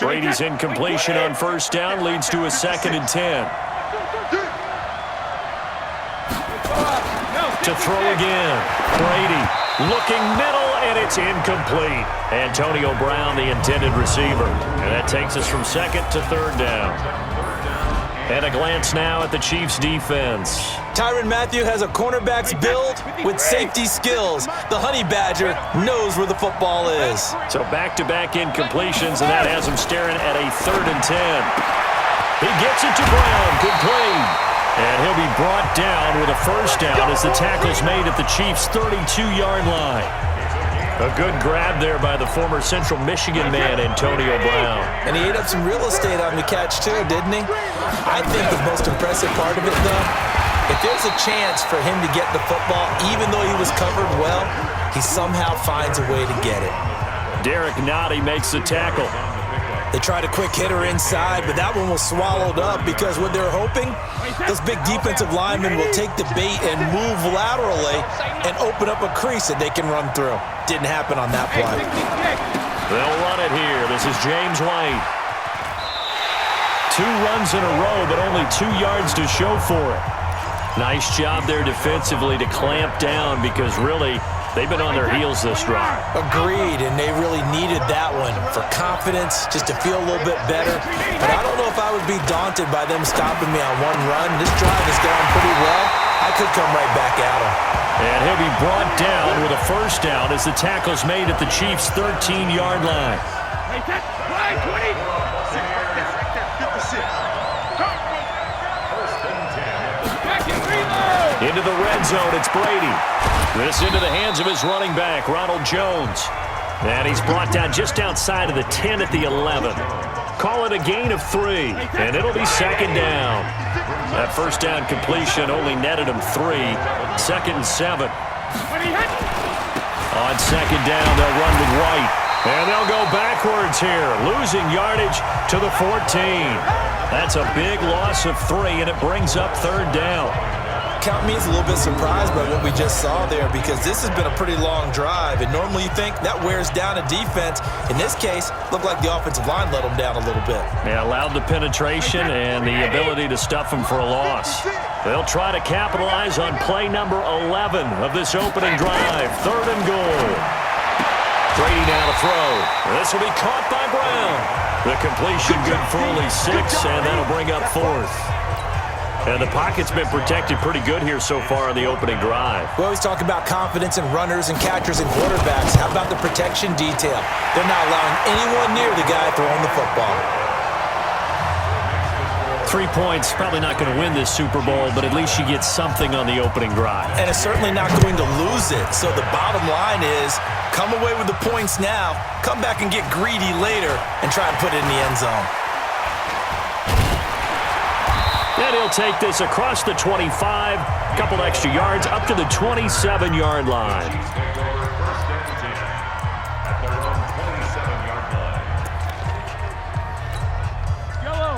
Brady's incompletion on first down leads to a 2nd and 10. To throw again. Brady looking middle, and it's incomplete. Antonio Brown, the intended receiver. And that takes us from 2nd to 3rd down. And a glance now at the Chiefs' defense. Tyrann Mathieu has a cornerback's build with safety skills. The Honey Badger knows where the football is. So back-to-back incompletions, and that has him staring at a 3rd and 10. He gets it to Brown. Good play. And he'll be brought down with a 1st down as the tackle's made at the Chiefs' 32-yard line. A good grab there by the former Central Michigan man, Antonio Brown. And he ate up some real estate on the catch, too, didn't he? I think the most impressive part of it, though, if there's a chance for him to get the football, even though he was covered well, he somehow finds a way to get it. Derek Nottie makes the tackle. They tried a quick hitter inside, but that one was swallowed up because what they're hoping, those big defensive linemen will take the bait and move laterally and open up a crease that they can run through. Didn't happen on that play. They'll run it here. This is James White. 2 runs in a row, but only 2 yards to show for it. Nice job there defensively to clamp down because really they've been on their heels this drive. Agreed, and they really needed that one for confidence, just to feel a little bit better. But I don't know if I would be daunted by them stopping me on 1 run. This drive has gone pretty well. I could come right back at him. And he'll be brought down with a 1st down as the tackle's made at the Chiefs' 13-yard line. Into the red zone, it's Brady. This into the hands of his running back, Ronald Jones. And he's brought down just outside of the 10 at the 11. Call it a gain of 3, and it'll be 2nd down. That 1st down completion only netted him 3. 2nd and 7. On 2nd down, they'll run with White. And they'll go backwards here, losing yardage to the 14. That's a big loss of 3, and it brings up 3rd down. Count me as a little bit surprised by what we just saw there because this has been a pretty long drive, and normally you think that wears down a defense. In this case, looked like the offensive line let them down a little bit. Yeah, allowed the penetration and the ability to stuff them for a loss. They'll try to capitalize on play number 11 of this opening drive. 3rd and goal. Brady now to throw. This will be caught by Brown. The completion good for only 6, and that'll bring up 4th. And the pocket's been protected pretty good here so far on the opening drive. We always talk about confidence in runners and catchers and quarterbacks. How about the protection detail? They're not allowing anyone near the guy throwing the football. 3 points, probably not going to win this Super Bowl, but at least you get something on the opening drive. And it's certainly not going to lose it. So the bottom line is, come away with the points now, come back and get greedy later, and try and put it in the end zone. And he'll take this across the 25, a couple extra yards, up to the 27-yard line.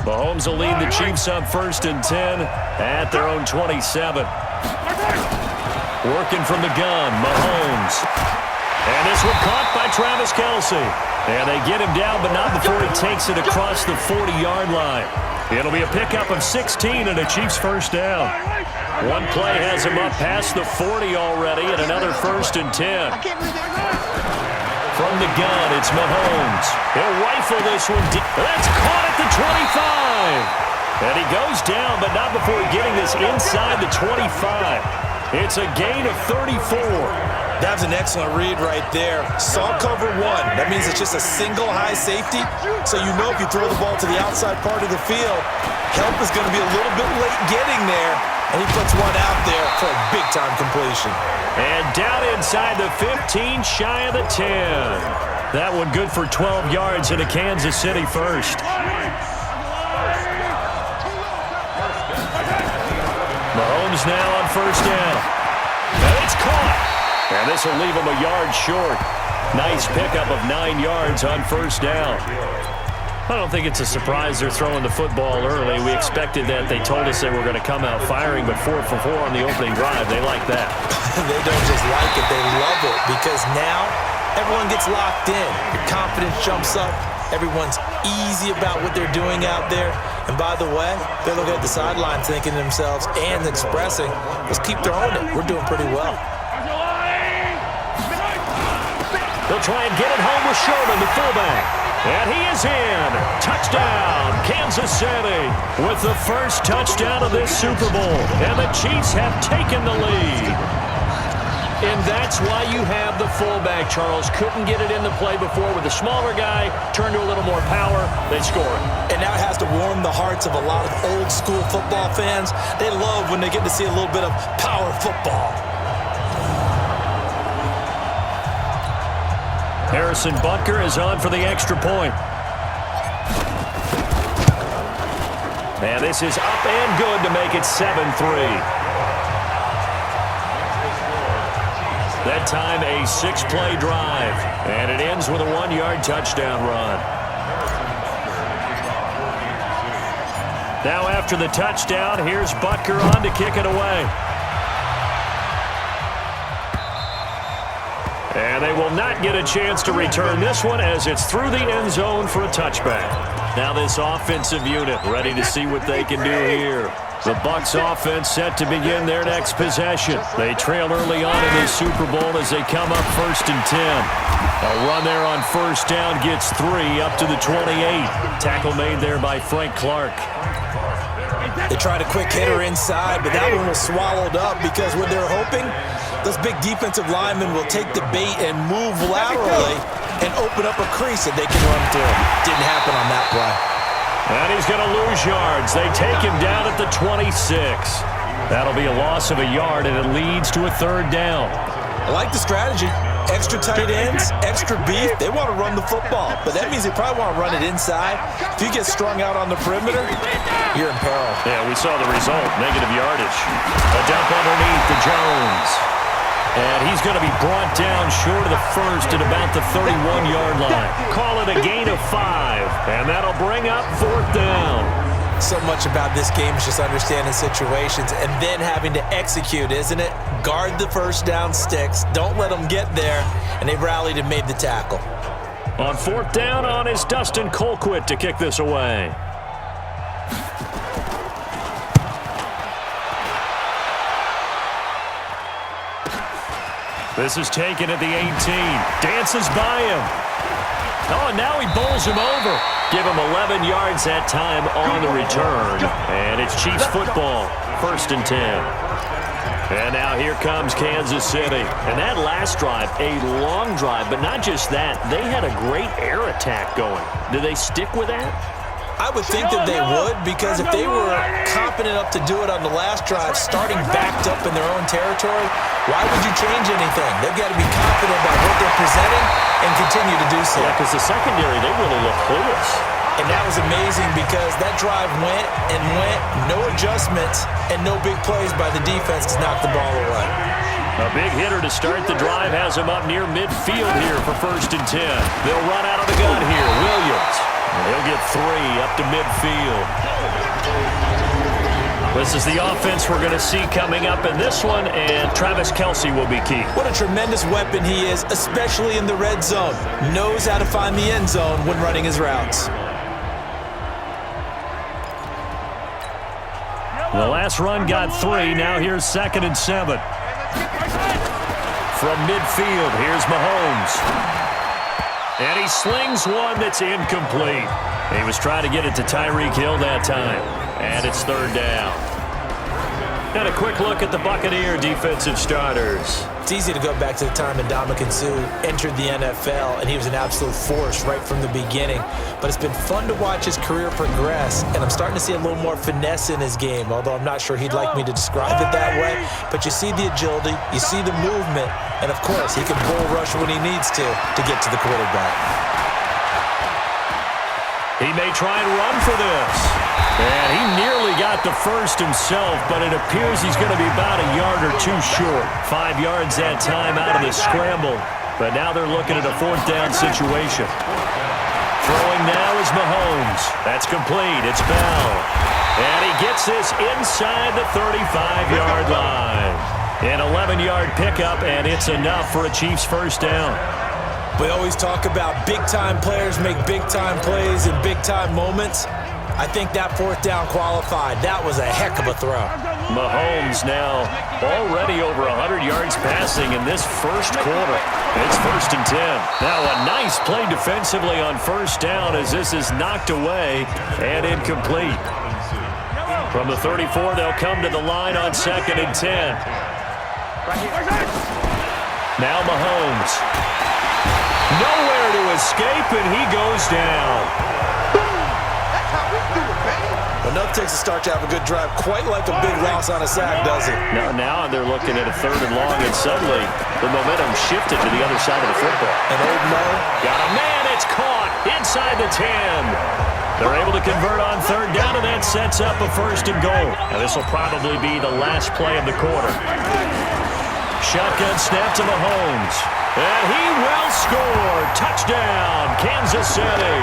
Mahomes will lead the Chiefs up 1st and 10 at their own 27. Working from the gun, Mahomes. And this one caught by Travis Kelce. And they get him down, but not before he takes it across the 40-yard line. It'll be a pickup of 16 and a Chiefs 1st down. One play has him up past the 40 already and another 1st and 10. From the gun, it's Mahomes. He'll rifle this one deep. That's caught at the 25. And he goes down, but not before getting this inside the 25. It's a gain of 34. That's an excellent read right there. Saw cover 1. That means it's just a single high safety. So you know if you throw the ball to the outside part of the field, help is going to be a little bit late getting there. And he puts one out there for a big-time completion. And down inside the 15, shy of the 10. That one good for 12 yards in a Kansas City 1st. Mahomes now on 1st down. And it's caught. And this will leave him a yard short. Nice pickup of 9 yards on 1st down. I don't think it's a surprise they're throwing the football early. We expected that. They told us they were going to come out firing, but 4 for 4 on the opening drive. They like that. They don't just like it. They love it because now everyone gets locked in. Your confidence jumps up. Everyone's easy about what they're doing out there. And by the way, they're looking at the sideline thinking to themselves and expressing, let's keep throwing it. We're doing pretty well. They'll try and get it home with Sherman, the fullback. And he is in. Touchdown, Kansas City, with the first touchdown of this Super Bowl. And the Chiefs have taken the lead. And that's why you have the fullback, Charles. Couldn't get it into play before with a smaller guy. Turned to a little more power. They score it. And now it has to warm the hearts of a lot of old-school football fans. They love when they get to see a little bit of power football. Harrison Butker is on for the extra point. And this is up and good to make it 7-3. That time a 6-play drive, and it ends with a 1-yard touchdown run. Now after the touchdown, here's Butker on to kick it away. And they will not get a chance to return this one as it's through the end zone for a touchback. Now this offensive unit ready to see what they can do here. The Bucs offense set to begin their next possession. They trail early on in this Super Bowl as they come up 1st and 10. A run there on first down gets 3 up to the 28. Tackle made there by Frank Clark. They tried a quick hitter inside, but that one was swallowed up because what they're hoping, those big defensive linemen will take the bait and move laterally and open up a crease that they can run through. Didn't happen on that play. And he's going to lose yards. They take him down at the 26. That'll be a loss of a yard, and it leads to a 3rd down. I like the strategy. Extra tight ends, extra beef. They want to run the football, but that means they probably want to run it inside. If you get strung out on the perimeter, you're in peril. Yeah, we saw the result, negative yardage. A dump underneath to Jones. And he's going to be brought down short of the first at about the 31-yard line. Call it a gain of 5, and that'll bring up 4th down. So much about this game is just understanding situations and then having to execute, isn't it? Guard the first down sticks. Don't let them get there. And they rallied and made the tackle. On 4th down on is Dustin Colquitt to kick this away. This is taken at the 18. Dances by him. Oh, and now he bowls him over. Give him 11 yards that time on the return. And it's Chiefs football, 1st and 10. And now here comes Kansas City. And that last drive, a long drive, but not just that. They had a great air attack going. Do they stick with that? I would think that they would, because if they were confident enough to do it on the last drive, starting backed up in their own territory, why would you change anything? They've got to be confident about what they're presenting and continue to do so. Yeah, because the secondary, they really look clueless. And that was amazing because that drive went and went, no adjustments, and no big plays by the defense to knock the ball away. A big hitter to start the drive has him up near midfield here for 1st and 10. They'll run out of the gun here. Williams. He'll get 3 up to midfield. This is the offense we're going to see coming up in this one, and Travis Kelce will be key. What a tremendous weapon he is, especially in the red zone. Knows how to find the end zone when running his routes. The last run got 3. Now here's 2nd and 7. From midfield, here's Mahomes. And he slings one that's incomplete. He was trying to get it to Tyreek Hill that time. And it's 3rd down. And a quick look at the Buccaneer defensive starters. It's easy to go back to the time Ndamukong Suh entered the NFL, and he was an absolute force right from the beginning. But it's been fun to watch his career progress, and I'm starting to see a little more finesse in his game, although I'm not sure he'd like me to describe it that way. But you see the agility, you see the movement, and of course, he can bull rush when he needs to get to the quarterback. He may try and run for this. And he nearly got the first himself, but it appears he's going to be about a yard or 2 short. 5 yards that time out of the scramble. But now they're looking at a 4th down situation. Throwing now is Mahomes. That's complete. It's Bell. And he gets this inside the 35-yard line. An 11-yard pickup, and it's enough for a Chiefs 1st down. We always talk about big-time players make big-time plays in big-time moments. I think that fourth down qualified. That was a heck of a throw. Mahomes now already over 100 yards passing in this first quarter. It's 1st and 10. Now a nice play defensively on first down as this is knocked away and incomplete. From the 34, they'll come to the line on 2nd and 10. Now Mahomes. Nowhere to escape, and he goes down. Enough takes a start to have a good drive, quite like a big loss on a sack, does it? Now they're looking at a 3rd and long, and suddenly the momentum shifted to the other side of the football. And old Mo got a man, it's caught inside the 10. They're able to convert on 3rd down, and that sets up a 1st and goal. Now this will probably be the last play of the quarter. Shotgun snap to Mahomes, and he will score. Touchdown, Kansas City.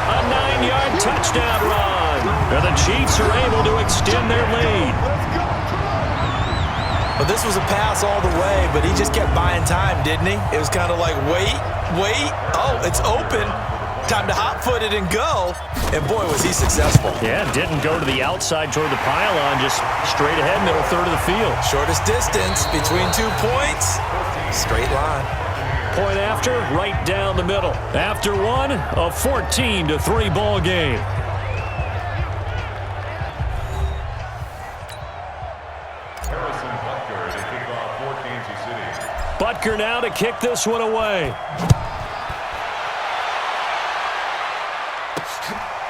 A 9-yard touchdown run. And the Chiefs are able to extend their lead. But this was a pass all the way, but he just kept buying time, didn't he? It was kind of like, wait. Oh, it's open. Time to hot-foot it and go. And boy, was he successful. Yeah, didn't go to the outside toward the pylon, just straight ahead, middle third of the field. Shortest distance between 2 points. Straight line. Point after, right down the middle. After one, a 14-3 ball game. Butker now to kick this one away.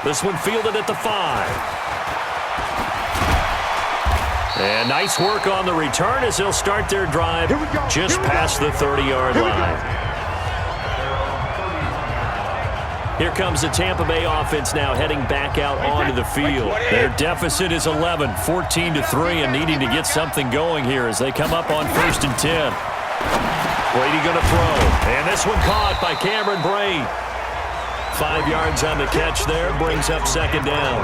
This one fielded at the 5. And nice work on the return as they'll start their drive just past the 30-yard line. Here comes the Tampa Bay offense now heading back out onto the field. Their deficit is 11, 14-3, and needing to get something going here as they come up on 1st and 10. Brady going to throw, and this one caught by Cameron Brate. 5 yards on the catch there, brings up 2nd down.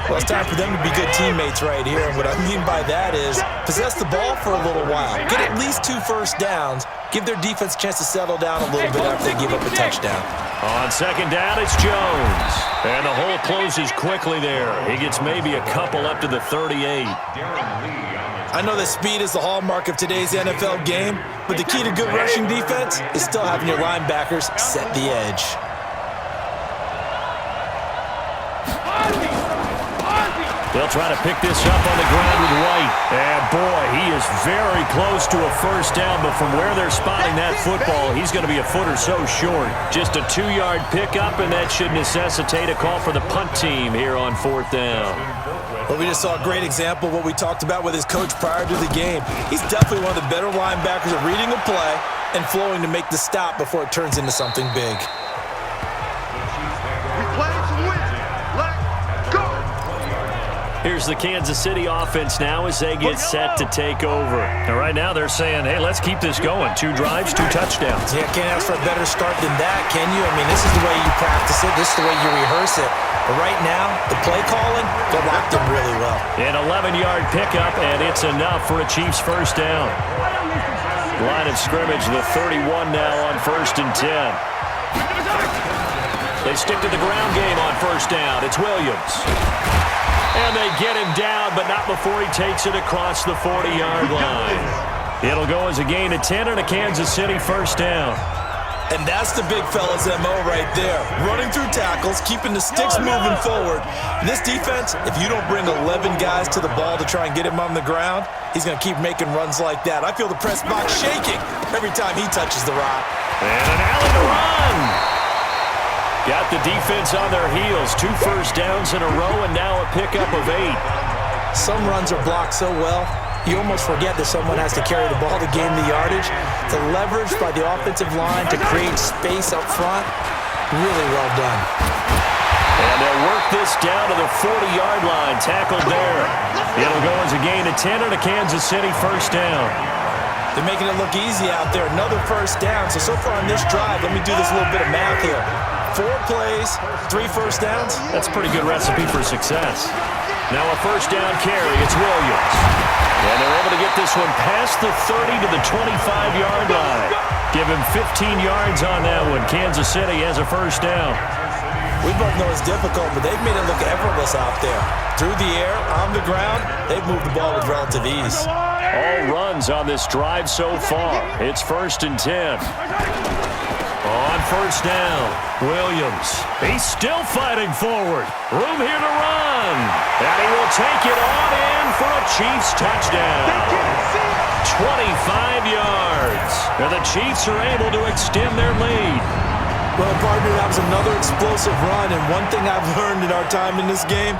Well, it's time for them to be good teammates right here. And what I mean by that is possess the ball for a little while. Get at least 2 first downs. Give their defense a chance to settle down a little bit after they give up a touchdown. On 2nd down, it's Jones. And the hole closes quickly there. He gets maybe a couple up to the 38. I know that speed is the hallmark of today's NFL game, but the key to good rushing defense is still having your linebackers set the edge. They'll try to pick this up on the ground with White. And boy, he is very close to a 1st down, but from where they're spotting that football, he's going to be a foot or so short. Just a 2-yard pickup, and that should necessitate a call for the punt team here on 4th down. Well, we just saw a great example of what we talked about with his coach prior to the game. He's definitely one of the better linebackers at reading a play and flowing to make the stop before it turns into something big. Here's the Kansas City offense now as they get set to take over. And right now they're saying, hey, let's keep this going. 2 drives, 2 touchdowns. Yeah, can't ask for a better start than that, can you? I mean, this is the way you practice it. This is the way you rehearse it. But right now, the play calling, they're locked in really well. An 11-yard pickup, and it's enough for a Chiefs 1st down. Line of scrimmage, the 31 now on 1st and 10. They stick to the ground game on 1st down. It's Williams. And they get him down, but not before he takes it across the 40-yard line. It'll go as a gain of 10 and a Kansas City 1st down. And that's the big fella's MO right there. Running through tackles, keeping the sticks moving forward. This defense, if you don't bring 11 guys to the ball to try and get him on the ground, he's going to keep making runs like that. I feel the press box shaking every time he touches the rock. And an alley to run. Got the defense on their heels. 2 first downs in a row, and now a pickup of 8. Some runs are blocked so well, you almost forget that someone has to carry the ball to gain the yardage. The leverage by the offensive line to create space up front, really well done. And they'll work this down to the 40-yard line, tackled there. It'll go as a gain of 10 and a Kansas City 1st down. They're making it look easy out there. Another 1st down. So far on this drive, let me do this little bit of math here. 4 plays, 3 first downs. That's a pretty good recipe for success. Now a 1st down carry. It's Williams. And they're able to get this one past the 30 to the 25-yard line. Give give him 15 yards on that one. Kansas City has a first down. We both know it's difficult, but they've made it look effortless out there. Through the air, on the ground, they've moved the ball with relative ease. All runs on this drive so far. It's 1st and 10. On first down, Williams. He's still fighting forward. Room here to run. And he will take it on in for a Chiefs touchdown. 25 yards. And the Chiefs are able to extend their lead. Well, partner, that was another explosive run, and one thing I've learned in our time in this game,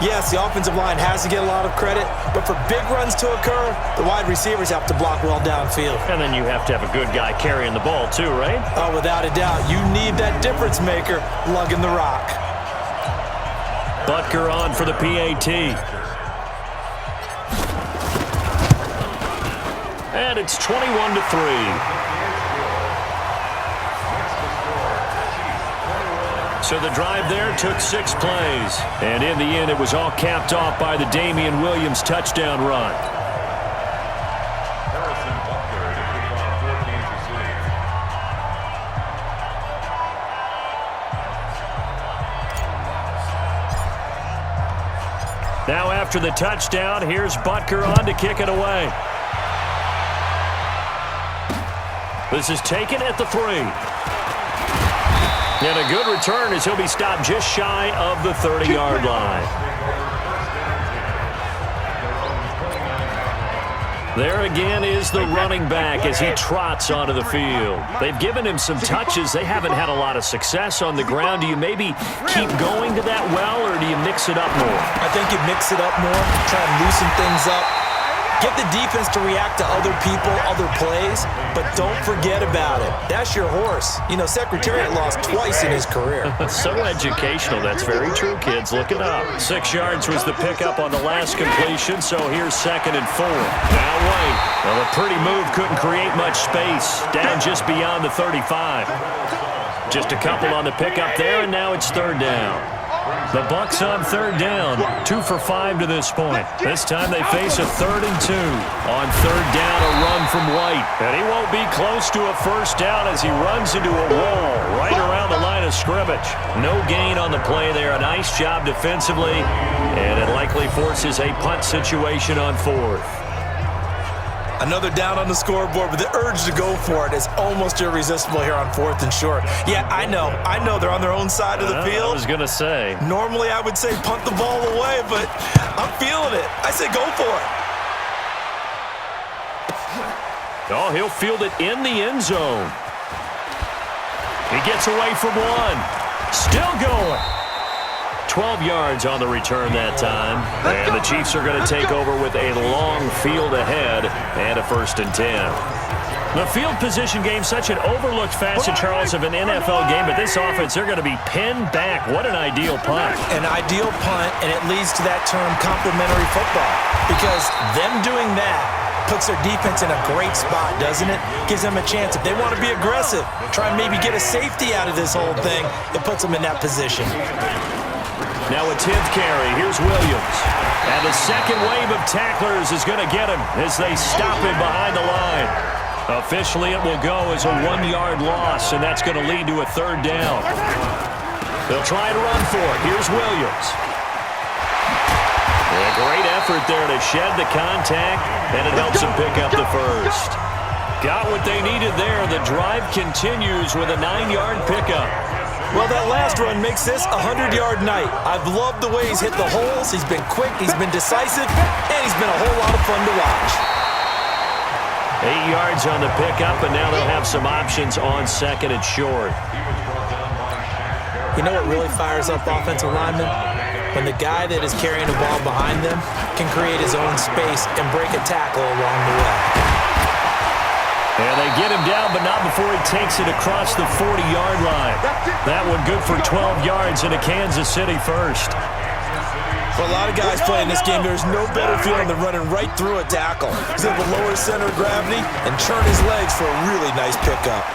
yes, the offensive line has to get a lot of credit, but for big runs to occur, the wide receivers have to block well downfield. And then you have to have a good guy carrying the ball too, right? Oh, without a doubt. You need that difference maker lugging the rock. Butker on for the PAT. And it's 21-3. So the drive there took 6 plays. And in the end, it was all capped off by the Damian Williams touchdown run. Now after the touchdown, here's Butker on to kick it away. This is taken at the 3. And a good return as he'll be stopped just shy of the 30-yard line. There again is the running back as he trots onto the field. They've given him some touches. They haven't had a lot of success on the ground. Do you maybe keep going to that well, or do you mix it up more? I think you mix it up more, try and loosen things up. Get the defense to react to other people, other plays, but don't forget about it. That's your horse. You know, Secretariat lost twice in his career. So educational. That's very true, kids. Look it up. 6 yards was the pickup on the last completion, so here's 2nd and 4. Now wait. Well, a pretty move couldn't create much space. Down just beyond the 35. Just a couple on the pickup there, and now it's 3rd down. The Bucs on 3rd down, 2 for 5 to this point. This time they face a 3rd and 2. On 3rd down, a run from White. And he won't be close to a first down as he runs into a wall right around the line of scrimmage. No gain on the play there. A nice job defensively. And it likely forces a punt situation on 4th. Another down on the scoreboard, but the urge to go for it is almost irresistible here on 4th and short. Yeah, I know they're on their own side of the field. I was going to say. Normally I would say punt the ball away, but I'm feeling it. I say go for it. Oh, he'll field it in the end zone. He gets away from one. Still going. 12 yards on the return that time. And the Chiefs are going to take over with a long field ahead and a 1st and 10. The field position game, such an overlooked facet, Charles, of an NFL game, but this offense, they're going to be pinned back. What an ideal punt. An ideal punt, and it leads to that term complementary football, because them doing that puts their defense in a great spot, doesn't it? Gives them a chance. If they want to be aggressive, try and maybe get a safety out of this whole thing, it puts them in that position. Now a 10th carry. Here's Williams. And the second wave of tacklers is going to get him as they stop him behind the line. Officially, it will go as a 1-yard loss, and that's going to lead to a 3rd down. They'll try to run for it. Here's Williams. A great effort there to shed the contact, and it helps him pick up the first. Got what they needed there. The drive continues with a 9-yard pickup. Well, that last run makes this a 100-yard night. I've loved the way he's hit the holes. He's been quick, he's been decisive, and he's been a whole lot of fun to watch. 8 yards on the pickup, and now they'll have some options on 2nd and short. You know what really fires up offensive linemen? When the guy that is carrying the ball behind them can create his own space and break a tackle along the way. And they get him down, but not before he takes it across the 40-yard line. That one good for 12 yards into Kansas City first. For a lot of guys playing this game, there's no better feeling than running right through a tackle. He's able to lower his center of gravity and churn his legs for a really nice pickup.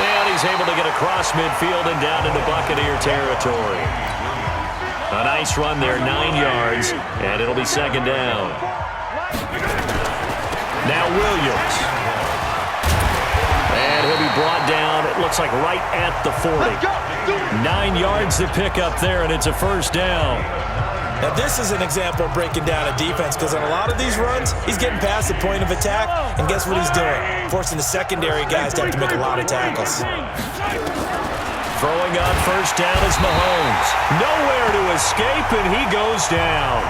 And he's able to get across midfield and down into Buccaneer territory. A nice run there, 9 yards, and it'll be 2nd down. Now Williams. brought down, it looks like right at the 40. 9 yards to pick up there, and it's a first down. Now, this is an example of breaking down a defense because on a lot of these runs, he's getting past the point of attack, and guess what he's doing? Forcing the secondary guys to have to make a lot of tackles. Throwing on first down is Mahomes. Nowhere to escape, and he goes down.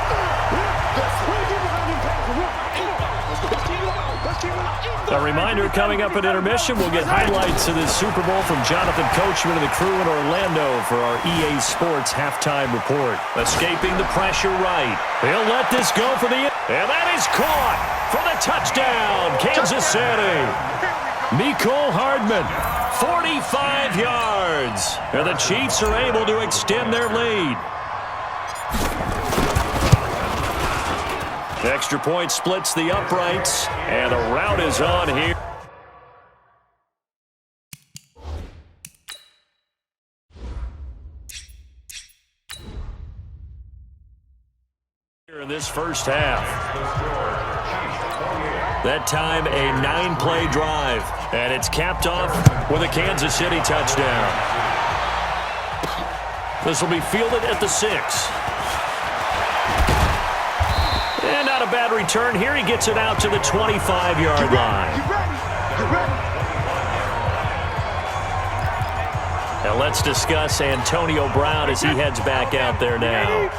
A reminder, coming up at intermission, we'll get highlights of this Super Bowl from Jonathan Coachman and the crew in Orlando for our EA Sports halftime report. Escaping the pressure right. He'll let this go for the... And that is caught for the touchdown, Kansas City. Mecole Hardman, 45 yards. And the Chiefs are able to extend their lead. Extra point splits the uprights, and the route is on here. In this first half. That time a 9-play drive, and it's capped off with a Kansas City touchdown. This will be fielded at the 6. And not a bad return here. He gets it out to the 25-yard line. Now let's discuss Antonio Brown as he heads back out there now.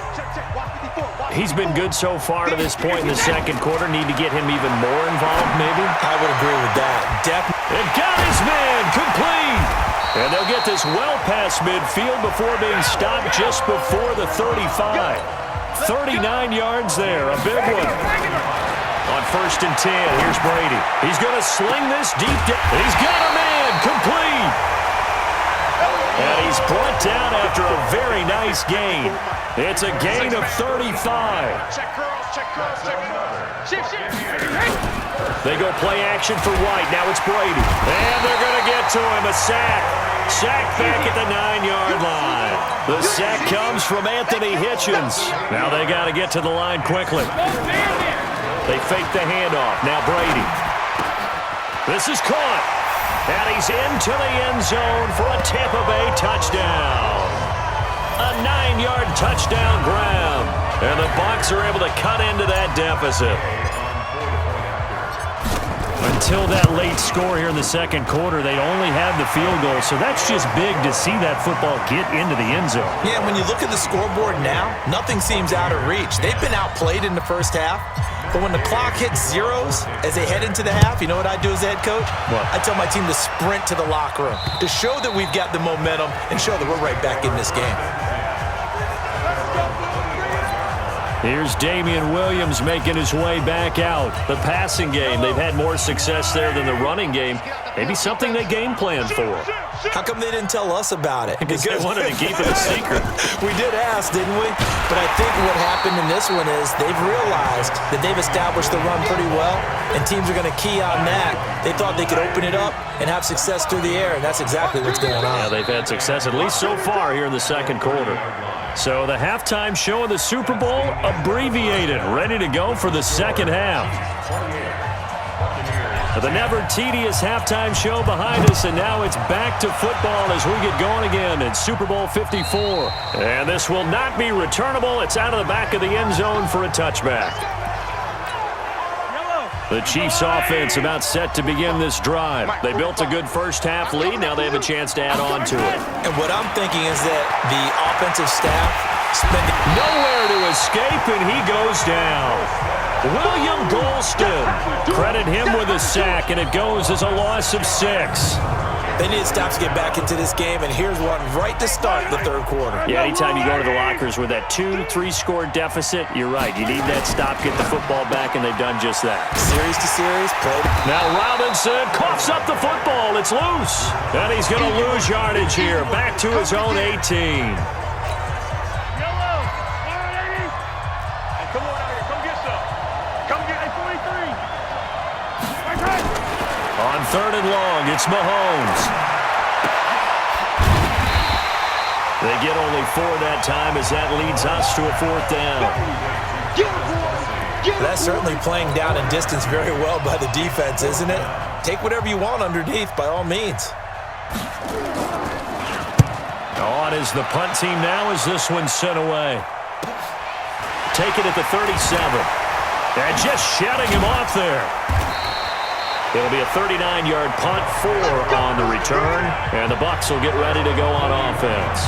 He's been good so far to this point in the second quarter. Need to get him even more involved, maybe? I would agree with that. And got his man complete. And they'll get this well past midfield before being stopped just before the 35. 39 yards there, a big one. On first and 10, here's Brady. He's going to sling this deep down. He's got a man complete. And he's brought down after a very nice gain. It's a gain of 35. They go play action for White. Now it's Brady. And they're going to get to him. A sack. Sack back at the 9-yard line. The sack comes from Anthony Hitchens. Now they got to get to the line quickly. They fake the handoff. Now Brady. This is caught. And he's into the end zone for a Tampa Bay touchdown. A 9-yard touchdown grab. And the Bucs are able to cut into that deficit. Until that late score here in the second quarter, they only had the field goal, so that's just big to see that football get into the end zone. Yeah, when you look at the scoreboard now, nothing seems out of reach. They've been outplayed in the first half, but when the clock hits zeros as they head into the half, you know what I do as the head coach? What? I tell my team to sprint to the locker room to show that we've got the momentum and show that we're right back in this game. Here's Damian Williams making his way back out. The passing game, they've had more success there than the running game. Maybe something they game planned for. How come they didn't tell us about it? Because they wanted to keep it a secret. We did ask, didn't we? But I think what happened in this one is they've realized that they've established the run pretty well, and teams are going to key on that. They thought they could open it up and have success through the air, and that's exactly what's going on. Yeah, they've had success, at least so far here in the second quarter. So the halftime show of the Super Bowl abbreviated, ready to go for the second half. The never tedious halftime show behind us, and now it's back to football as we get going again in Super Bowl 54. And this will not be returnable. It's out of the back of the end zone for a touchback. The Chiefs offense about set to begin this drive. They built a good first half lead. Now they have a chance to add on to it. And what I'm thinking is that the offensive staff spending nowhere to escape, and he goes down. William Golston. Credit him with a sack, and it goes as a loss of 6. They need to stop to get back into this game, and here's one right to start the third quarter. Yeah, anytime you go to the lockers with that 2-3 score deficit, you're right. You need that stop, get the football back, and they've done just that. Series to series, play. Now Robinson coughs up the football. It's loose. And he's going to lose yardage here. Back to his own 18. On third and long, it's Mahomes. They get only 4 that time as that leads us to a 4th down. That's certainly playing down and distance very well by the defense, isn't it? Take whatever you want underneath, by all means. On is the punt team now as this one's sent away. Take it at the 37. And just shutting him off there. It'll be a 39-yard punt, 4 on the return, and the Bucs will get ready to go on offense.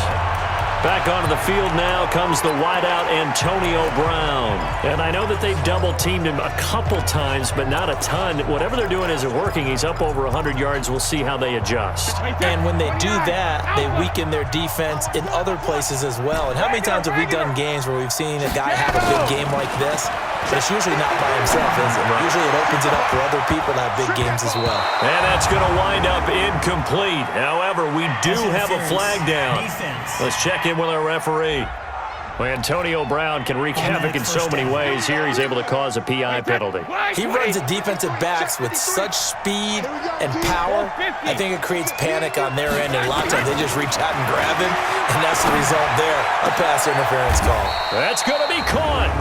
Back onto the field now comes the wideout Antonio Brown. And I know that they've double-teamed him a couple times, but not a ton. Whatever they're doing isn't working. He's up over 100 yards. We'll see how they adjust. And when they do that, they weaken their defense in other places as well. And how many times have we done games where we've seen a guy have a big game like this? But it's usually not by himself, is it? Usually it opens it up for other people to have big games as well. And that's going to wind up incomplete. However, we do have a flag down. Let's check in with our referee. Well, Antonio Brown can wreak havoc in so many ways. Here he's able to cause a PI penalty. He runs the defensive backs with such speed and power. I think it creates panic on their end, and a lot of times they just reach out and grab him, and that's the result there, a pass interference call. That's going to be caught.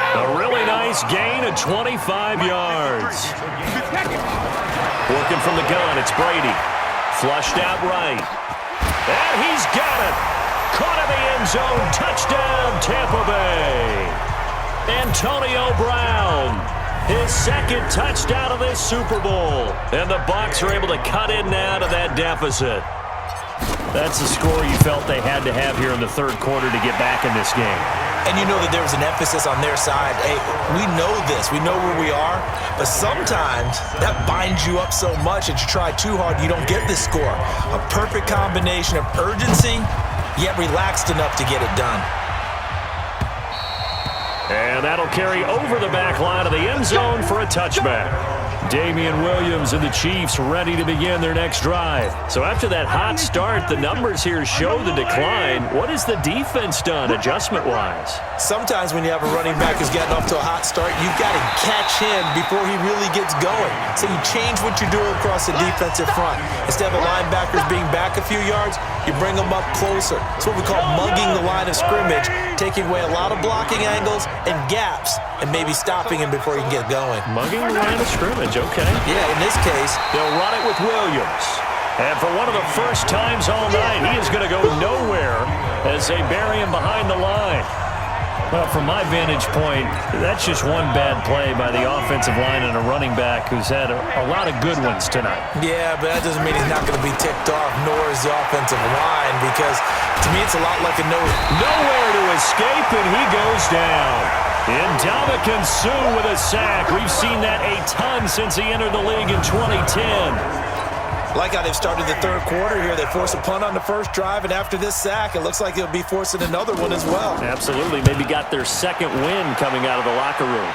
A really nice gain of 25 yards. Working from the gun, it's Brady. Flushed out right. And he's got it. Caught in the end zone. Touchdown, Tampa Bay. Antonio Brown. His second touchdown of this Super Bowl. And the Bucs are able to cut in now to that deficit. That's the score you felt they had to have here in the third quarter to get back in this game. And you know that there was an emphasis on their side. Hey, we know this. We know where we are. But sometimes that binds you up so much that you try too hard, you don't get this score. A perfect combination of urgency, yet relaxed enough to get it done. And that'll carry over the back line of the end zone for a touchback. Damian Williams and the Chiefs ready to begin their next drive. So after that hot start, the numbers here show the decline. What has the defense done adjustment-wise? Sometimes when you have a running back who's getting off to a hot start, you've got to catch him before he really gets going. So you change what you're doing across the defensive front. Instead of linebackers being back a few yards, you bring them up closer. It's what we call mugging the line of scrimmage, taking away a lot of blocking angles and gaps, and maybe stopping him before he can get going. Mugging the line of scrimmage, okay. Yeah, in this case, they'll run it with Williams. And for one of the first times all night, he is going to go nowhere as they bury him behind the line. Well, from my vantage point, that's just one bad play by the offensive line and a running back who's had a lot of good ones tonight. Yeah, but that doesn't mean he's not going to be ticked off, nor is the offensive line, because to me it's a lot like a nowhere to escape, and he goes down. Ndamukong Suh with a sack. We've seen that a ton since he entered the league in 2010. Like how they've started the third quarter here. They force a punt on the first drive, and after this sack, it looks like they'll be forcing another one as well. Absolutely. Maybe got their second win coming out of the locker room.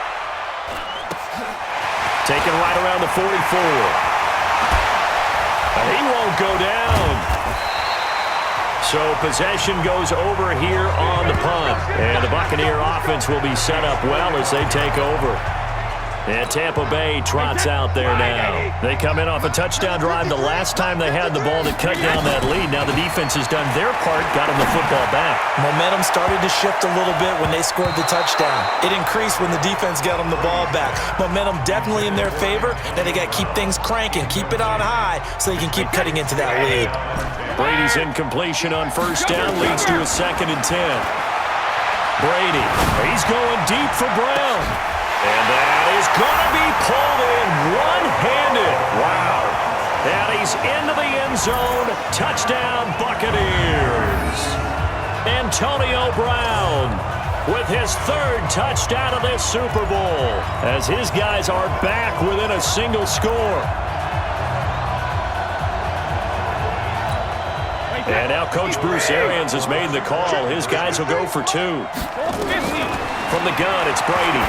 Taken right around the 44. And he won't go down. So possession goes over here on the punt. And the Buccaneer offense will be set up well as they take over. And Tampa Bay trots out there now. They come in off a touchdown drive the last time they had the ball to cut down that lead. Now the defense has done their part, got them the football back. Momentum started to shift a little bit when they scored the touchdown. It increased when the defense got them the ball back. Momentum definitely in their favor. Now they got to keep things cranking, keep it on high so they can keep cutting into that lead. Brady's incompletion on first down leads to a 2nd and 10. Brady, he's going deep for Brown. And that is going to be pulled in one-handed. Wow. And he's into the end zone. Touchdown, Buccaneers. Antonio Brown with his 3rd touchdown of this Super Bowl as his guys are back within a single score. And now Coach Bruce Arians has made the call. His guys will go for 2. From the gun, it's Brady.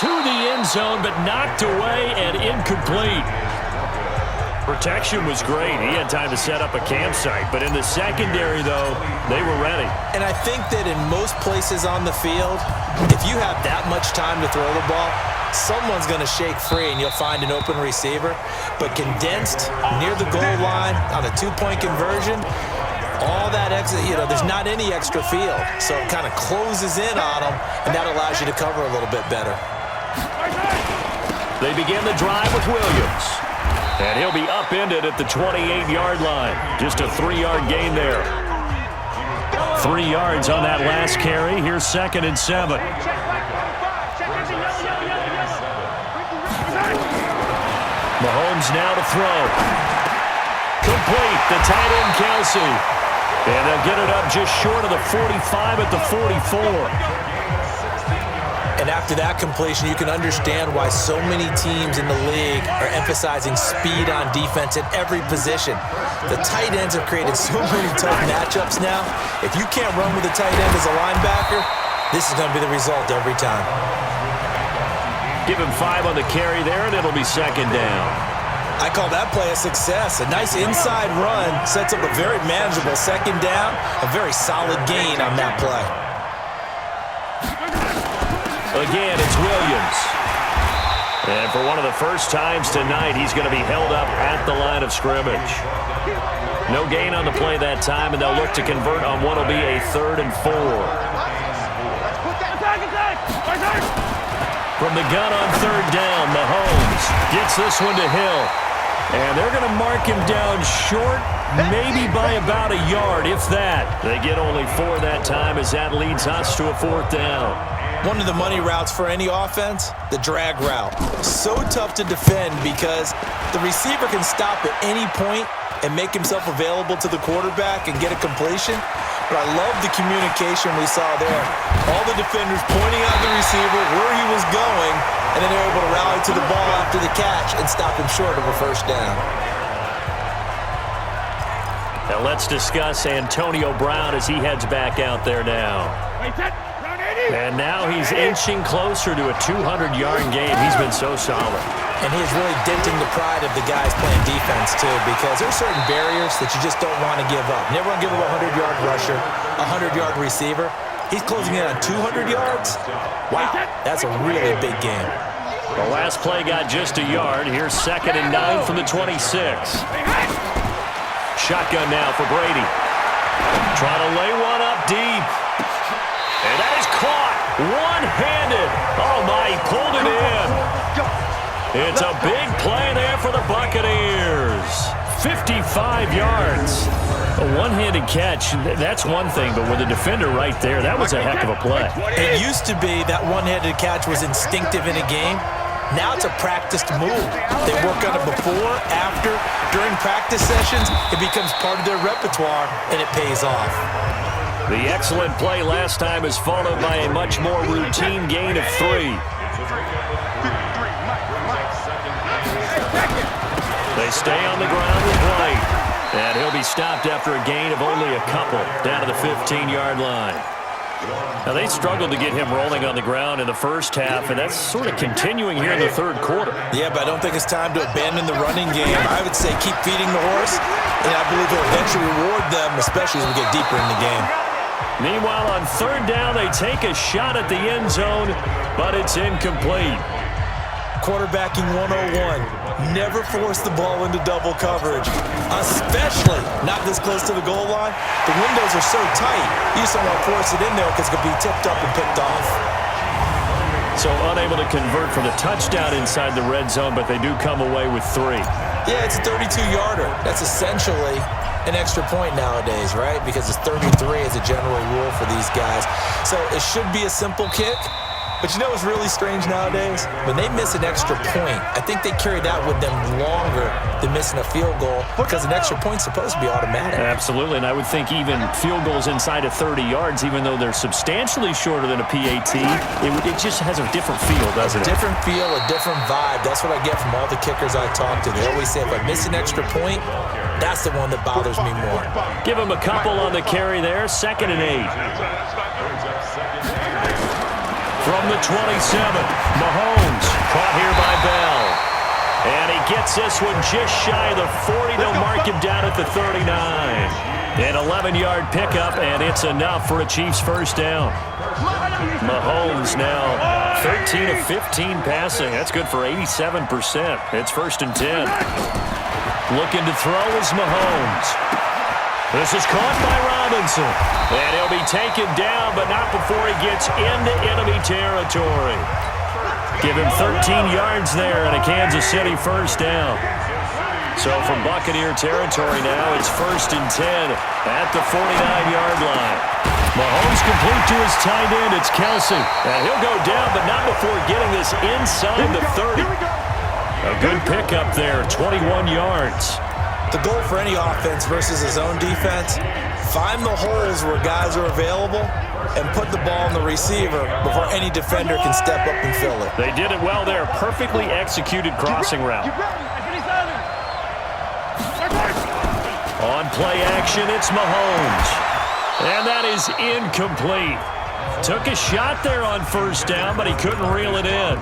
To the end zone, but knocked away and incomplete. Protection was great. He had time to set up a campsite. But in the secondary, though, they were ready. And I think that in most places on the field, if you have that much time to throw the ball, someone's going to shake free and you'll find an open receiver. But condensed near the goal line on a 2-point conversion, All that extra, there's not any extra field. So it kind of closes in on them, and that allows you to cover a little bit better. They begin the drive with Williams. And he'll be upended at the 28-yard line. Just a 3-yard gain there. 3 yards on that last carry. Here's 2nd and 7. Mahomes now to throw. Complete. The tight end, Kelsey. And they'll get it up just short of the 45 at the 44. And after that completion, you can understand why so many teams in the league are emphasizing speed on defense at every position. The tight ends have created so many tough matchups now. If you can't run with a tight end as a linebacker, this is going to be the result every time. Give him 5 on the carry there, and it'll be 2nd down. I call that play a success. A nice inside run sets up a very manageable 2nd down, a very solid gain on that play. Again, it's Williams. And for one of the first times tonight, he's going to be held up at the line of scrimmage. No gain on the play that time, and they'll look to convert on what will be a 3rd and 4. From the gun on 3rd down, Mahomes gets this one to Hill. And they're going to mark him down short, maybe by about a yard, if that. They get only 4 that time as that leads us to a 4th down. One of the money routes for any offense, the drag route. So tough to defend because the receiver can stop at any point and make himself available to the quarterback and get a completion. But I love the communication we saw there. All the defenders pointing out the receiver, where he was going, and then they're able to rally to the ball after the catch and stop him short of a 1st down. Now let's discuss Antonio Brown as he heads back out there now. And now he's inching closer to a 200-yard game. He's been so solid. And he is really denting the pride of the guys playing defense, too, because there are certain barriers that you just don't want to give up. Never want to give up a 100-yard rusher, a 100-yard receiver. He's closing in on 200 yards. Wow, that's a really big game. The last play got just a yard. Here's 2nd and 9 from the 26. Shotgun now for Brady. Trying to lay one up deep. And that is caught one-handed. Oh, my, he pulled it in. It's a big play there for the Buccaneers. 55 yards. A one-handed catch, that's one thing, but with the defender right there, that was a heck of a play. It used to be that one-handed catch was instinctive in a game. Now it's a practiced move. They work on it before, after, during practice sessions. It becomes part of their repertoire, and it pays off. The excellent play last time is followed by a much more routine gain of 3. They stay on the ground with White. And he'll be stopped after a gain of only a couple down to the 15-yard line. Now, they struggled to get him rolling on the ground in the first half, and that's sort of continuing here in the 3rd quarter. Yeah, but I don't think it's time to abandon the running game. I would say keep feeding the horse, and I believe he'll eventually reward them, especially as we get deeper in the game. Meanwhile, on 3rd down, they take a shot at the end zone, but it's incomplete. Quarterbacking 101. Never force the ball into double coverage, especially not this close to the goal line. The windows are so tight, you just don't want to force it in there because it could be tipped up and picked off. So unable to convert for the touchdown inside the red zone, but they do come away with 3. Yeah, it's a 32-yarder. That's essentially an extra point nowadays, right? Because it's 33 as a general rule for these guys. So it should be a simple kick. But you know what's really strange nowadays? When they miss an extra point, I think they carry that with them longer than missing a field goal because an extra point's supposed to be automatic. Absolutely, and I would think even field goals inside of 30 yards, even though they're substantially shorter than a PAT, it just has a different feel, doesn't it? A different feel, a different vibe. That's what I get from all the kickers I talk to. They always say if I miss an extra point, that's the one that bothers me more. Give him a couple on the carry there, 2nd and 8. From the 27, Mahomes caught here by Bell. And he gets this one just shy of the 40. They'll mark him down at the 39. An 11-yard pickup, and it's enough for a Chiefs 1st down. Mahomes now 13 of 15 passing. That's good for 87%. It's 1st and 10. Looking to throw is Mahomes. This is caught by Robinson. And he'll be taken down, but not before he gets into enemy territory. Give him 13 yards there and a Kansas City first down. So from Buccaneer territory now, it's 1st and 10 at the 49-yard line. Mahomes complete to his tight end. It's Kelsey. And he'll go down, but not before getting this inside the 30. A good pickup there, 21 yards. The goal for any offense versus his own defense, find the holes where guys are available and put the ball in the receiver before any defender can step up and fill it. They did it well there. Perfectly executed crossing route. On play action, it's Mahomes. And that is incomplete. Took a shot there on first down, but he couldn't reel it in.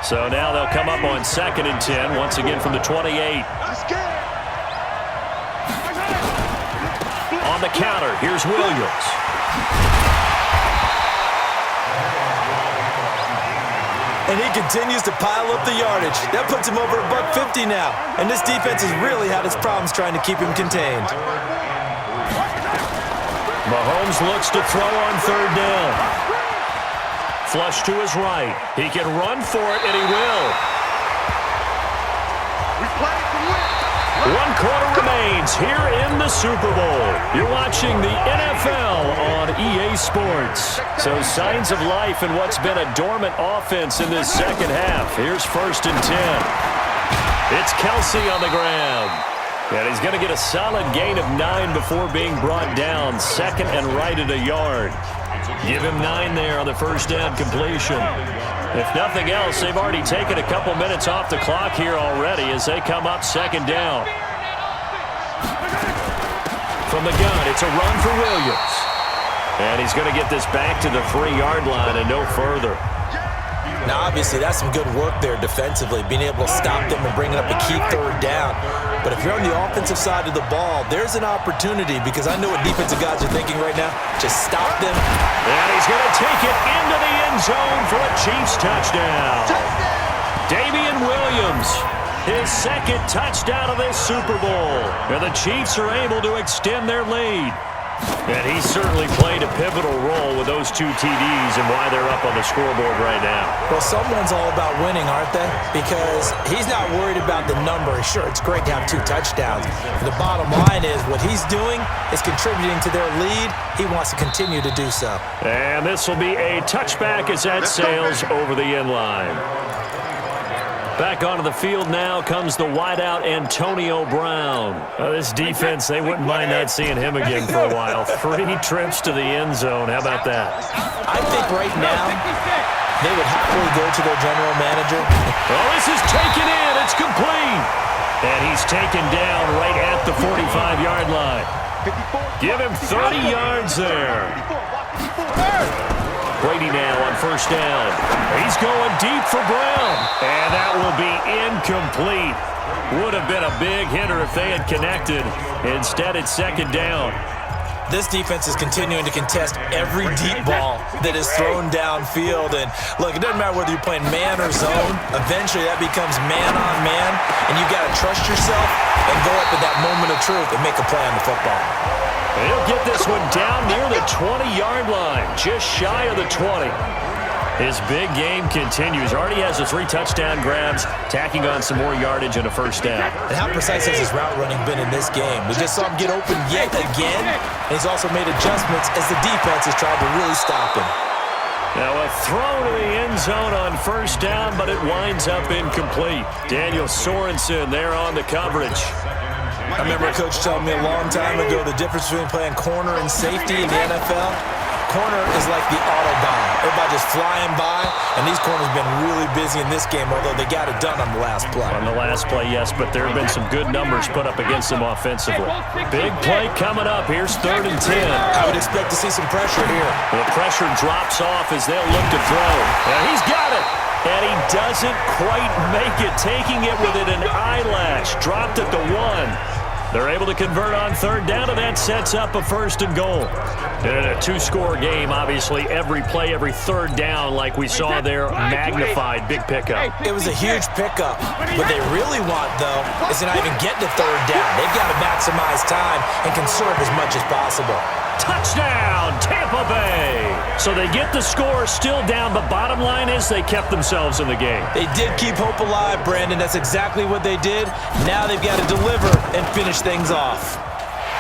So now they'll come up on 2nd and 10, once again from the 28. On the counter, here's Williams. And he continues to pile up the yardage. That puts him over $150 now. And this defense has really had its problems trying to keep him contained. Mahomes looks to throw on 3rd down. Flush to his right. He can run for it, and he will. 1 quarter remains here in the Super Bowl. You're watching the NFL on EA Sports. So signs of life in what's been a dormant offense in this second half. Here's 1st and 10. It's Kelsey on the ground. And he's going to get a solid gain of 9 before being brought down. 2nd and right at a yard. Give him 9 there on the first down completion. If nothing else, they've already taken a couple minutes off the clock here already as they come up 2nd down. From the gun, it's a run for Williams. And he's going to get this back to the 3-yard line and no further. Now, obviously, that's some good work there defensively, being able to stop them and bringing up a key 3rd down. But if you're on the offensive side of the ball, there's an opportunity because I know what defensive guys are thinking right now. Just stop them. And he's going to take it into the end zone for a Chiefs touchdown. Damian Williams, his 2nd touchdown of this Super Bowl. And the Chiefs are able to extend their lead. And he certainly played a pivotal role with those 2 TDs and why they're up on the scoreboard right now. Well, someone's all about winning, aren't they? Because he's not worried about the number. Sure, it's great to have 2 touchdowns. But the bottom line is what he's doing is contributing to their lead. He wants to continue to do so. And this will be a touchback as that sails over the end line. Back onto the field now comes the wideout Antonio Brown. This defense, they wouldn't mind not seeing him again for a while. 3 trips to the end zone. How about that? I think right now they would happily go to their general manager. Oh, this is taken in. It's complete. And he's taken down right at the 45-yard line. Give him 30 yards there. Brady now on first down. He's going deep for Brown. And that will be incomplete. Would have been a big hitter if they had connected. Instead, it's 2nd down. This defense is continuing to contest every deep ball that is thrown downfield. And, look, it doesn't matter whether you're playing man or zone. Eventually, that becomes man-on-man. And you've got to trust yourself and go up at that moment of truth and make a play on the football. And he'll get this one down near the 20-yard line, just shy of the 20. His big game continues. Already has the 3 touchdown grabs, tacking on some more yardage and a first down. And how precise has his route running been in this game? We just saw him get open yet again, and he's also made adjustments as the defense has tried to really stop him. Now a throw to the end zone on first down, but it winds up incomplete. Daniel Sorensen there on the coverage. I remember a coach telling me a long time ago the difference between playing corner and safety in the NFL. Corner is like the Autobahn. Everybody just flying by, and these corners have been really busy in this game, although they got it done on the last play. On the last play, yes, but there have been some good numbers put up against them offensively. Big play coming up. Here's 3rd and 10. I would expect to see some pressure here. The pressure drops off as they'll look to throw. And he's got it. And he doesn't quite make it, taking it within an eyelash. Dropped at the 1. They're able to convert on third down, and that sets up a 1st and goal. In a two-score game, obviously, every play, every third down, like we saw there, magnified, big pickup. It was a huge pickup. What they really want, though, is to not even get to third down. They've got to maximize time and conserve as much as possible. Touchdown, Tampa Bay! So they get the score, still down, but bottom line is they kept themselves in the game. They did keep hope alive, Brandon. That's exactly what they did. Now they've got to deliver and finish things off.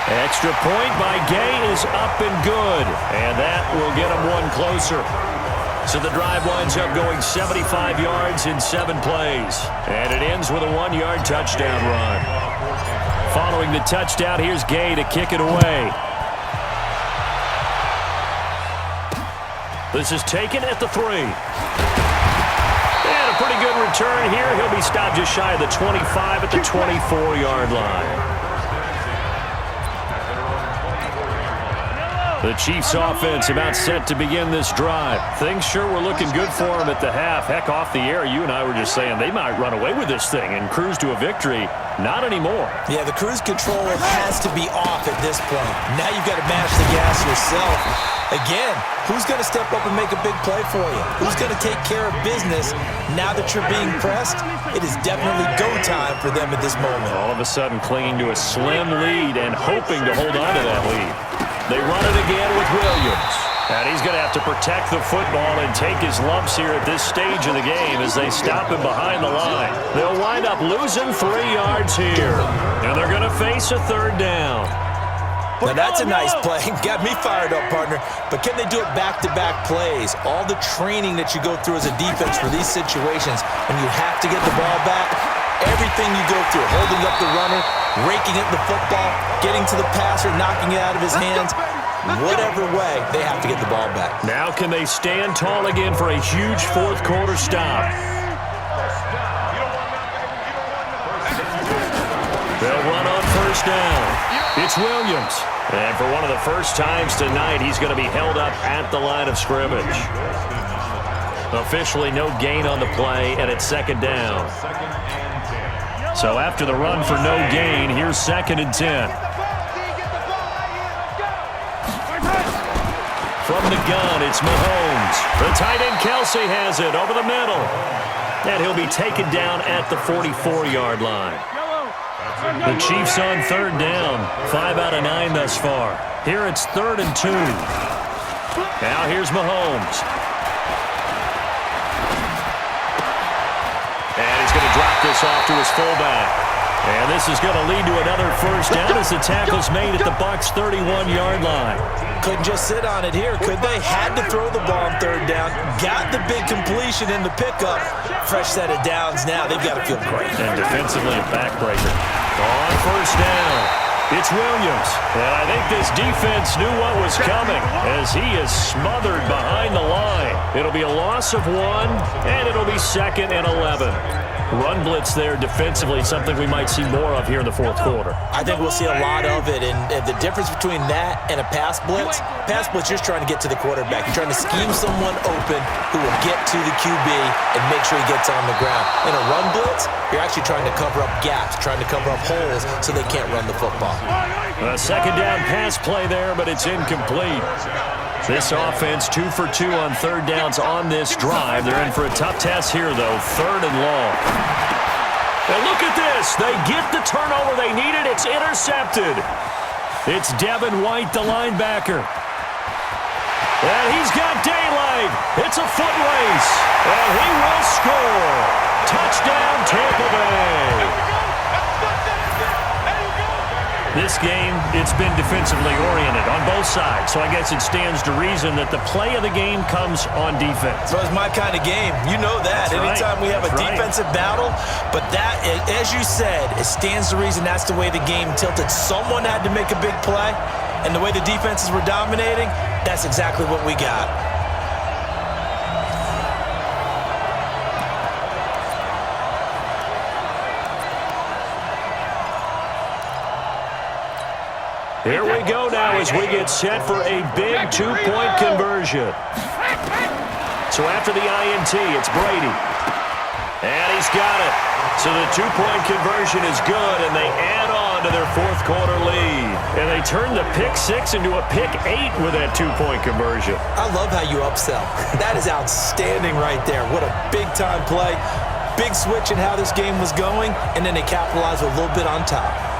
Extra point by Gay is up and good, and that will get them one closer. So the drive winds up going 75 yards in 7 plays, and it ends with a 1-yard touchdown run. Following the touchdown, here's Gay to kick it away. This is taken at the 3. And a pretty good return here. He'll be stopped just shy of the 25 at the 24-yard line. The Chiefs offense about set to begin this drive. Things sure were looking good for them at the half. Heck, off the air, you and I were just saying they might run away with this thing and cruise to a victory. Not anymore. Yeah, the cruise control has to be off at this point. Now you've got to mash the gas yourself. Again, who's going to step up and make a big play for you? Who's going to take care of business now that you're being pressed? It is definitely go time for them at this moment. All of a sudden clinging to a slim lead and hoping to hold on to that lead. They run it again with Williams. And he's going to have to protect the football and take his lumps here at this stage of the game as they stop him behind the line. They'll wind up losing 3 yards here. And they're going to face a 3rd down. Now that's a nice play. Got me fired up, partner. But can they do it back-to-back plays? All the training that you go through as a defense for these situations, when you have to get the ball back, everything you go through, holding up the runner, raking at the football, getting to the passer, knocking it out of his hands, whatever way, they have to get the ball back. Now can they stand tall again for a huge 4th quarter stop? They'll run on 1st down. It's Williams. And for one of the first times tonight, he's going to be held up at the line of scrimmage. Officially no gain on the play, and it's 2nd down. So after the run for no gain, here's 2nd and 10. From the gun, it's Mahomes. The tight end Kelsey has it over the middle. And he'll be taken down at the 44-yard line. The Chiefs on 3rd down. 5 out of 9 thus far. Here it's 3rd and 2. Now here's Mahomes. And he's going to drop this off to his fullback. And this is going to lead to another 1st down as the tackle's made at the Bucs' 31-yard line. Couldn't just sit on it here, could they? Had to throw the ball on 3rd down. Got the big completion in the pickup. Fresh set of downs now. They've got to feel great. And defensively a backbreaker. On 1st down, it's Williams. And I think this defense knew what was coming as he is smothered behind the line. It'll be a loss of 1, and it'll be 2nd and 11. Run blitz there defensively, something we might see more of here in the 4th quarter. I think we'll see a lot of it, and the difference between that and a pass blitz, you're trying to get to the quarterback. You're trying to scheme someone open who will get to the QB and make sure he gets on the ground. In a run blitz, you're actually trying to cover up gaps, trying to cover up holes so they can't run the football. A 2nd down pass play there, but it's incomplete. This offense 2 for 2 on 3rd downs on this drive. They're in for a tough test here, though. 3rd and long. And look at this. They get the turnover they needed. It's intercepted. It's Devin White, the linebacker. And he's got daylight. It's a foot race. And he will score. Touchdown, Tampa Bay. This game, it's been defensively oriented on both sides, so I guess it stands to reason that the play of the game comes on defense. So it's my kind of game. You know that. That's Anytime we have a defensive battle, but that, as you said, it stands to reason that's the way the game tilted. Someone had to make a big play, and the way the defenses were dominating, that's exactly what we got. Here we go now as we get set for a big 2-point conversion. So after the INT, it's Brady. And he just got it. So the two-point conversion is good, and they add on to their fourth-quarter lead. And they turn the pick 6 into a pick 8 with that two-point conversion. I love how you upsell. That is outstanding right there. What a big-time play. Big switch in how this game was going, and then they capitalized with a little bit on top.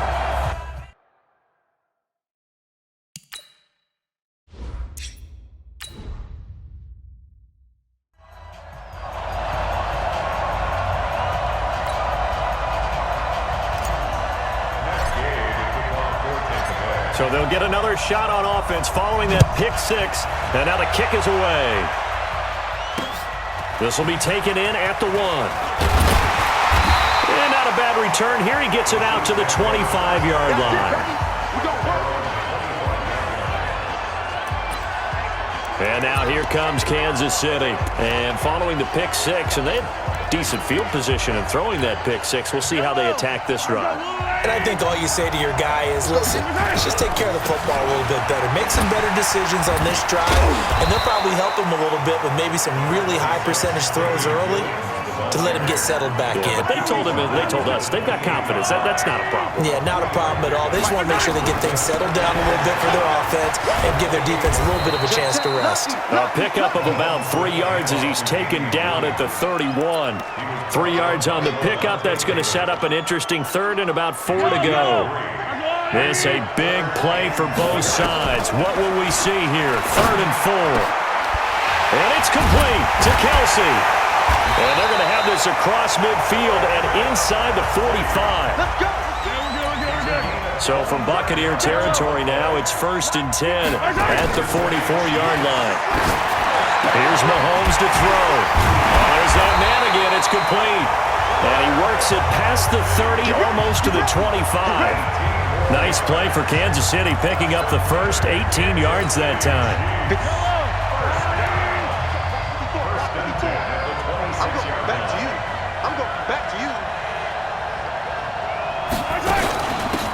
So they'll get another shot on offense following that pick 6. And now the kick is away. This will be taken in at the 1. And not a bad return here. He gets it out to the 25-yard line. And now here comes Kansas City. And following the pick 6, and they had decent field position in throwing that pick 6. We'll see how they attack this drive. And I think all you say to your guy is, listen, let's just take care of the football a little bit better. Make some better decisions on this drive, and they'll probably help him a little bit with maybe some really high percentage throws early to let him get settled back in. But they told him, and they told us, they've got confidence. That's not a problem. Yeah, not a problem at all. They just want to make sure they get things settled down a little bit for their offense and give their defense a little bit of a chance to rest. A pickup of about 3 yards as he's taken down at the 31. 3 yards on the pickup. That's going to set up an interesting third and about 4 to go. This a big play for both sides. What will we see here? 3rd and 4. And it's complete to Kelsey. And they're going to have this across midfield and inside the 45. Let's go. So from Buccaneer territory now, it's 1st and 10 at the 44-yard line. Here's Mahomes to throw. There's that man again. It's complete. And he works it past the 30, almost to the 25. Nice play for Kansas City, picking up the first 18 yards that time.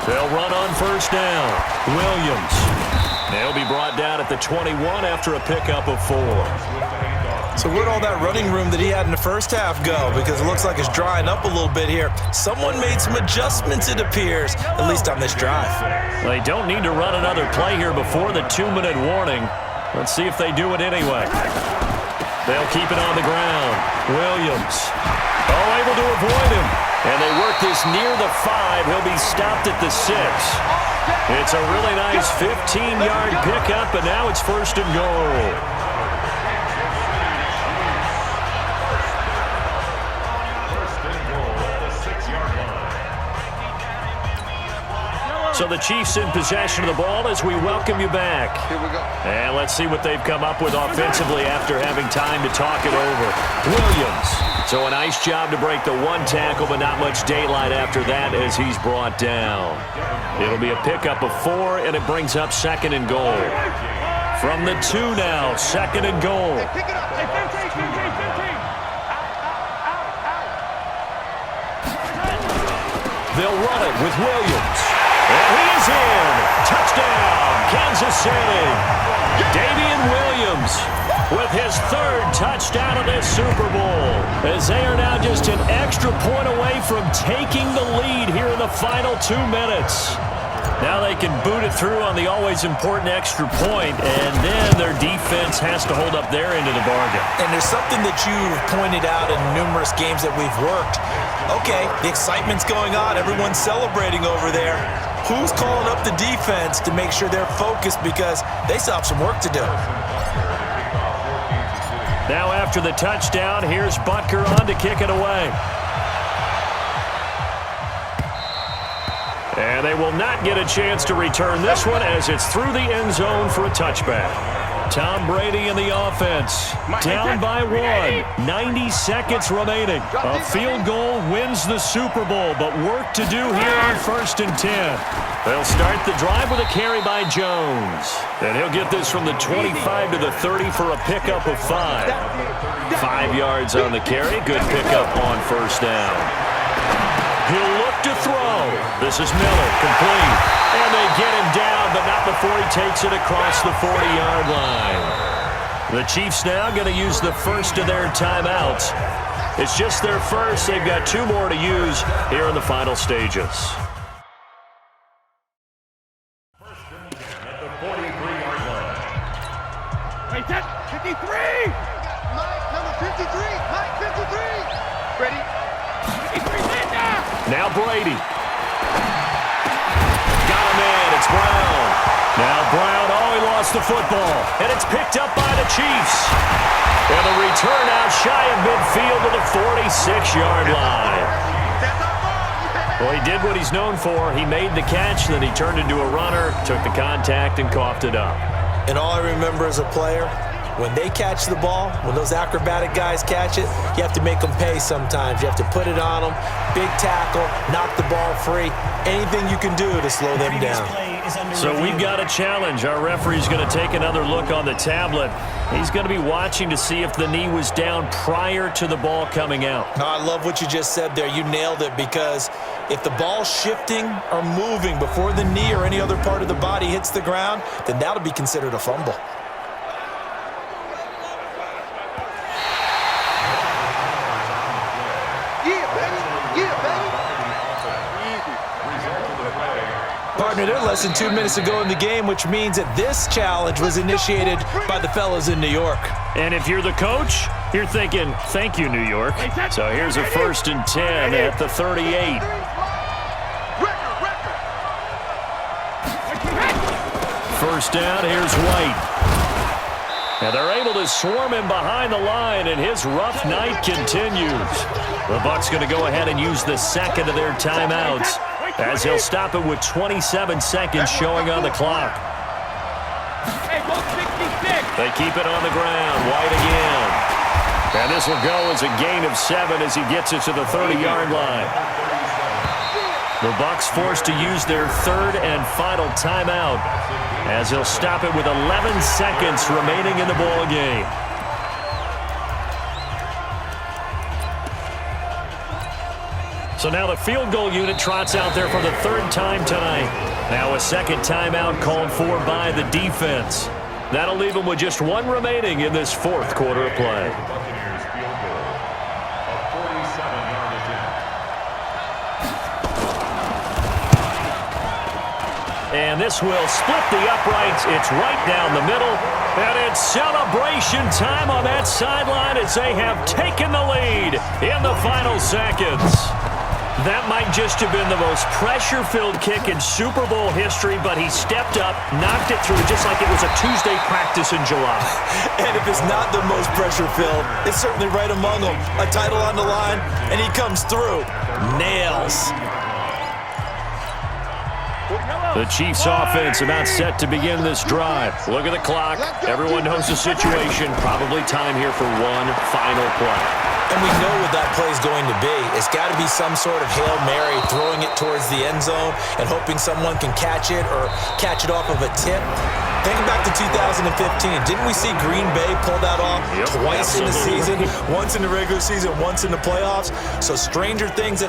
They'll run on 1st down. Williams. They'll be brought down at the 21 after a pickup of 4. So where'd all that running room that he had in the first half go? Because it looks like it's drying up a little bit here. Someone made some adjustments, it appears, at least on this drive. They don't need to run another play here before the 2-minute warning. Let's see if they do it anyway. They'll keep it on the ground. Williams. Able to avoid him. And they work this near the 5. He'll be stopped at the 6. It's a really nice 15-yard pickup, and now it's 1st and goal. So the Chiefs in possession of the ball as we welcome you back. Here we go. And let's see what they've come up with offensively after having time to talk it over. Williams. So a nice job to break the 1 tackle, but not much daylight after that as he's brought down. It'll be a pickup of 4, and it brings up 2nd and goal. From the 2 now, 2nd and goal. Pick it up. Hey, 15. They'll run it with Williams. And he is in. Touchdown, Kansas City. Damian Williams with his 3rd touchdown of this Super Bowl, as they are now just an extra point away from taking the lead here in the final 2 minutes. Now they can boot it through on the always important extra point, and then their defense has to hold up their end of the bargain. And there's something that you've pointed out in numerous games that we've worked. Okay, the excitement's going on. Everyone's celebrating over there. Who's calling up the defense to make sure they're focused, because they still have some work to do. Now after the touchdown, here's Butker on to kick it away. And they will not get a chance to return this one as it's through the end zone for a touchback. Tom Brady in the offense. Down by 1. 90 seconds remaining. A field goal wins the Super Bowl, but work to do here on 1st and 10. They'll start the drive with a carry by Jones. And he'll get this from the 25 to the 30 for a pickup of 5. 5 yards on the carry. Good pickup on 1st down. He'll look to throw. This is Miller, complete. And they get him down, but not before he takes it across the 40-yard line. The Chiefs now going to use the first of their timeouts It's just their first. They've got 2 more to use here in the final stages. At the 43-yard line. Wait, that's 53! Mike, number 53! Mike, 53! Ready? 53, Linda! Now Brady. Got him in. It's Brown. Now Brown, he lost the football. And it's picked up by the Chiefs. And the return out shy of midfield to the 46-yard line. Well, he did what he's known for. He made the catch, then he turned into a runner, took the contact, and coughed it up. And all I remember as a player, when they catch the ball, when those acrobatic guys catch it, you have to make them pay sometimes. You have to put it on them, big tackle, knock the ball free, anything you can do to slow them down. So we've got a challenge. Our referee's going to take another look on the tablet. He's going to be watching to see if the knee was down prior to the ball coming out. No, I love what you just said there. You nailed it, because if the ball's shifting or moving before the knee or any other part of the body hits the ground, then that'll be considered a fumble. Partner, they're less than 2 minutes ago in the game, which means that this challenge was initiated by the fellas in New York. And if you're the coach, you're thinking, thank you, New York. So here's a 1st and 10 at the 38. First down, here's White. Now they're able to swarm him behind the line, and his rough night continues. The Bucs going to go ahead and use the second of their timeouts, as he'll stop it with 27 seconds showing on the clock. They keep it on the ground. White again. And this will go as a gain of 7 as he gets it to the 30-yard line. The Bucs forced to use their 3rd and final timeout, as he'll stop it with 11 seconds remaining in the ball game. So now the field goal unit trots out there for the 3rd time tonight. Now a second timeout called for by the defense. That'll leave them with just 1 remaining in this 4th quarter of play. Buccaneers field goal of 47-yard attempt. And this will split the uprights. It's right down the middle. And it's celebration time on that sideline as they have taken the lead in the final seconds. That might just have been the most pressure-filled kick in Super Bowl history, but he stepped up, knocked it through just like it was a Tuesday practice in July. And if it's not the most pressure-filled, it's certainly right among them. A title on the line, and he comes through. Nails. The Chiefs offense about set to begin this drive. Look at the clock. Everyone knows the situation. Probably time here for one final play. And we know what that play is going to be. It's got to be some sort of Hail Mary, throwing it towards the end zone and hoping someone can catch it or catch it off of a tip. Thinking back to 2015, didn't we see Green Bay pull that off twice in the season? Once in the regular season, once in the playoffs. So stranger things have